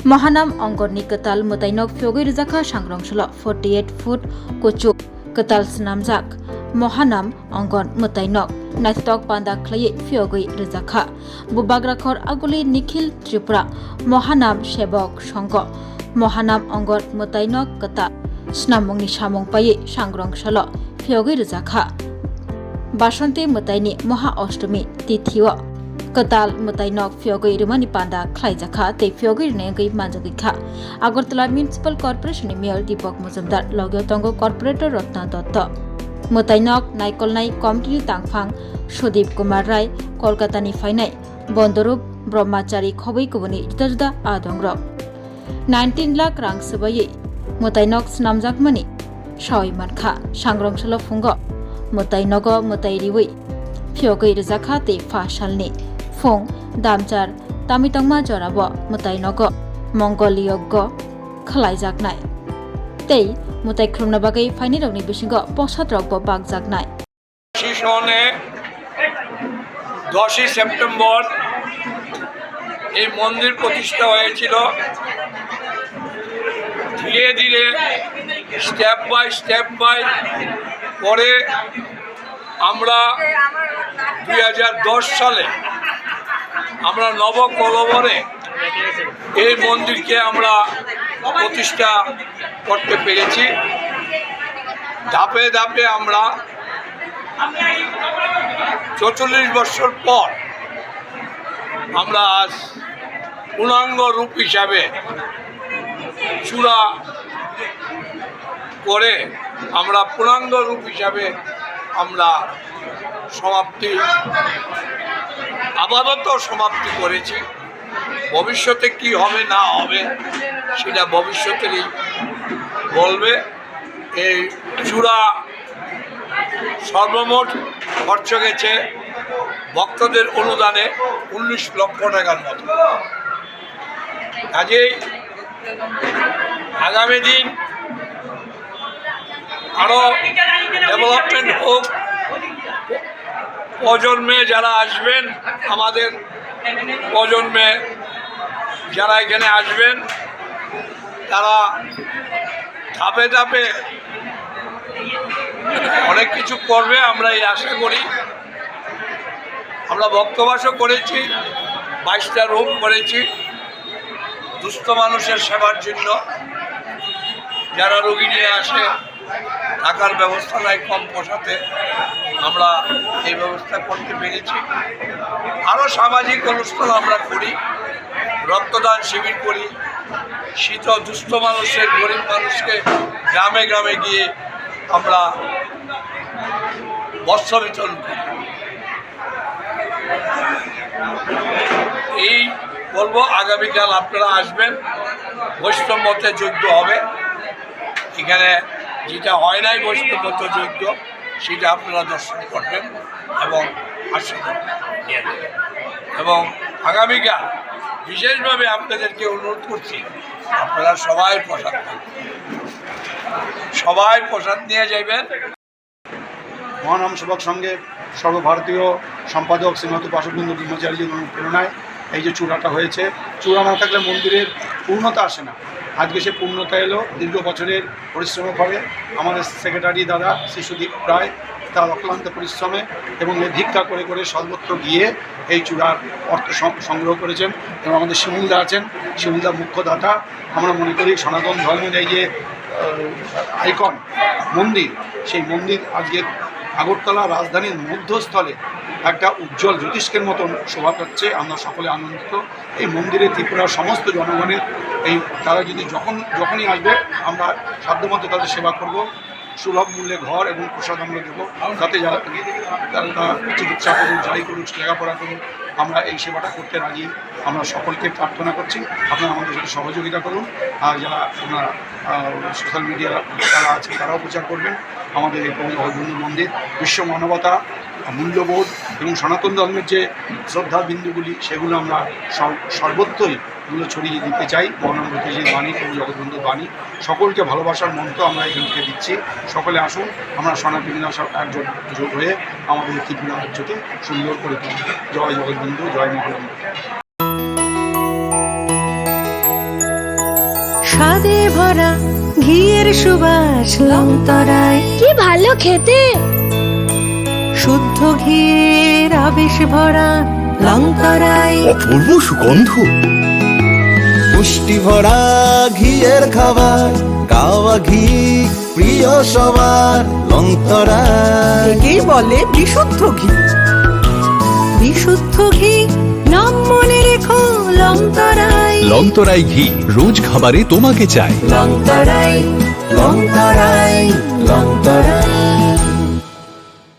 Mahanam Ongorni Ketal Mutainok Fyogir Zaka Shangrongshalo 48 foot Kuchuk Ketal Snamjak Mahanam Ongon Mutainok Naithok Panda Clay Fyogui Rizakha Bubagrakhor Aguli Nikhil Tripura Mahanam Shebok Shongo Mahanam Ongon Mutainok Keta Snamongni Shamong Paye Shangrongshalo Fyogui Rizakha Bashanti Mutaini Maha Ostami Tithiwa Ketal Mutainok Fyogui Rumani Panda Khlaijaka Te Fyogui Nengai Manjagikha Agartala Municipal Corporation Mayor Deepak Mujumdar Logyo Tongo Corporator Ratna Dotto Mutainok Naikolnai Committee Tangphang Sudip Kumar Rai Kolkata ni Fainai Bondorup Brahmachari Khobui Kubuni Juda Adongrok 19 lakh rang sebaye Mutainok Snamjakmani Shoi Mankha Shangrongshalo Fungo Mutainogo Mutairiwi Fyogui Rizakha Te Fashalni Fong Damjar Tamitongma Jorabo Mutainogo Mongoliogo Khlaijaknai Tei Mutai Krumna Bagai Faini Rogni Bishingo Posatrogbo Bagjaknai শিশনে 10ই সেপ্টেম্বর এই মন্দির প্রতিষ্ঠা হয়েছিল। ধীরে ধীরে step by পরে আমরা 2010 সালে আমরা নবকলবরে এই মন্দিরকে আমরা প্রতিষ্ঠা করতে পেরেছি। ধাপে ধাপে আমরা 44 বছর পর আমরা আজ পূর্ণাঙ্গ রূপ হিসাবে চূড়া করে আমরা পূর্ণাঙ্গ রূপ হিসাবে আমরা আপাতত সমাপ্তি করেছি। ভবিষ্যতে কি হবে না হবে সেটা ভবিষ্যতেরই বলবে। এই চূড়া সর্বমোট খরচ গেছে ভক্তদের অনুদানে 19 লক্ষ টাকার মতো। কাজেই আগামী দিন আরও ডেভেলপমেন্ট হোক। প্রজন্মে যারা আসবেন, আমাদের প্রজন্মে যারা এখানে আসবেন তারা ধাপে ধাপে অনেক কিছু করবে আমরা এই আশা করি। আমরা ভক্তবাসও করেছি, 22টা রুম করেছি দুস্থ মানুষের সেবার জন্য। যারা রোগী নিয়ে আসে থাকার ব্যবস্থা নাই কম পয়সাতে, আমরা এই ব্যবস্থা করতে পেরেছি। আরও সামাজিক অনুষ্ঠান আমরা করি, রক্তদান শিবির করি, শীত দুস্থ মানুষের গরিব মানুষকে গ্রামে গ্রামে গিয়ে আমরা বস্ত্র বিতরণ করি। এই বলবো আগামীকাল আপনারা আসবেন, বৈষ্ণব মতে যজ্ঞ হবে। এখানে যেটা হয় নাই বৈষ্ণব মতে যজ্ঞ সেটা আপনারা দর্শন করবেন এবং আশীর্বাদ নিয়ে নেবেন। এবং আগামীকাল বিশেষভাবে আপনাদেরকে অনুরোধ করছি, আপনারা সবাই প্রসাদ নিয়ে যাবেন। মহানাম সেবক সংঘের সর্বভারতীয় সম্পাদক শ্রীমতী বাসুবৃন্দ ব্রহ্মচারীর অনুপ্রেরণায় এই যে চূড়াটা হয়েছে, চূড়া না থাকলে মন্দিরের পূর্ণতা আসে না। আজকে সে পূর্ণতা এলো দীর্ঘ বছরের পরিশ্রমের ফলে। আমাদের সেক্রেটারি দাদা শ্রী সুদীপ রায় তার অক্লান্ত পরিশ্রমে এবং ভিক্ষা করে করে সর্বত্র গিয়ে এই চূড়ার অর্থ সংগ্রহ করেছেন। এবং আমাদের শিমুলদা আছেন, শিমুলদা মুখ্য দাতা। আমরা মনে করি সনাতন ধর্মের এই যে আইকন মন্দির, সেই মন্দির আজকে আগরতলা রাজধানীর মধ্যস্থলে একটা উজ্জ্বল জ্যোতিষ্কের মতন শোভা পাচ্ছে। আমরা সকলে আনন্দিত। এই মন্দিরে ত্রিপুরার সমস্ত জনগণের তারা যদি যখনই আসবে আমরা সাধ্যমতো তাদের সেবা করব। সুলভ মূল্যে ঘর এবং প্রসাদ আমরা দেবো, যাতে যারা চিকিৎসা করুন, যাই করুক, লেখাপড়া করুন, আমরা এই সেবাটা করতে রাজি। আমরা সকলকে প্রার্থনা করছি আপনারা আমাদের সাথে সহযোগিতা করুন। আর যারা আপনারা সোশ্যাল মিডিয়া যারা আছে তারাও প্রচার করবেন। আমাদের এই জগৎবন্ধু মন্দির বিশ্ব মানবতা, মূল্যবোধ এবং সনাতন ধর্মের যে শ্রদ্ধা বিন্দুগুলি সেগুলো আমরা সর্বত্রই এগুলো ছড়িয়ে দিতে চাই। মহানন্দজির বাণী এবং জগৎবন্ধুর বাণী সকলকে ভালোবাসার মন্ত্র আমরা এখান থেকে দিচ্ছি। সকলে আসুন, আমরা সনাতনীরা সব একজোট হয়ে আমাদের ত্রিপুরা রাজ্যকে সুন্দর করে তুলি। জয় জগৎবন্ধু, জয় মহানন্দ। স্বাদে ভরা ঘিয়ের সুবাস লংতরায়, কি ভালো খেতে। শুদ্ধ ঘিয়ের আবেশ ভরা লংতরায়, অপূর্ব সুগন্ধ, পুষ্টি ভরা ঘিয়ের খাবার, গাওয়া ঘি প্রিয় সবার লংতরায়। একেই বলে বিশুদ্ধ ঘি। বিশুদ্ধ ঘি নাম মনে রেখো লংতরায়। লংতরাই ঘি রোজ খাবারে তোমাকে চাই। লংতরায়, লংতরায়, লংতরায়।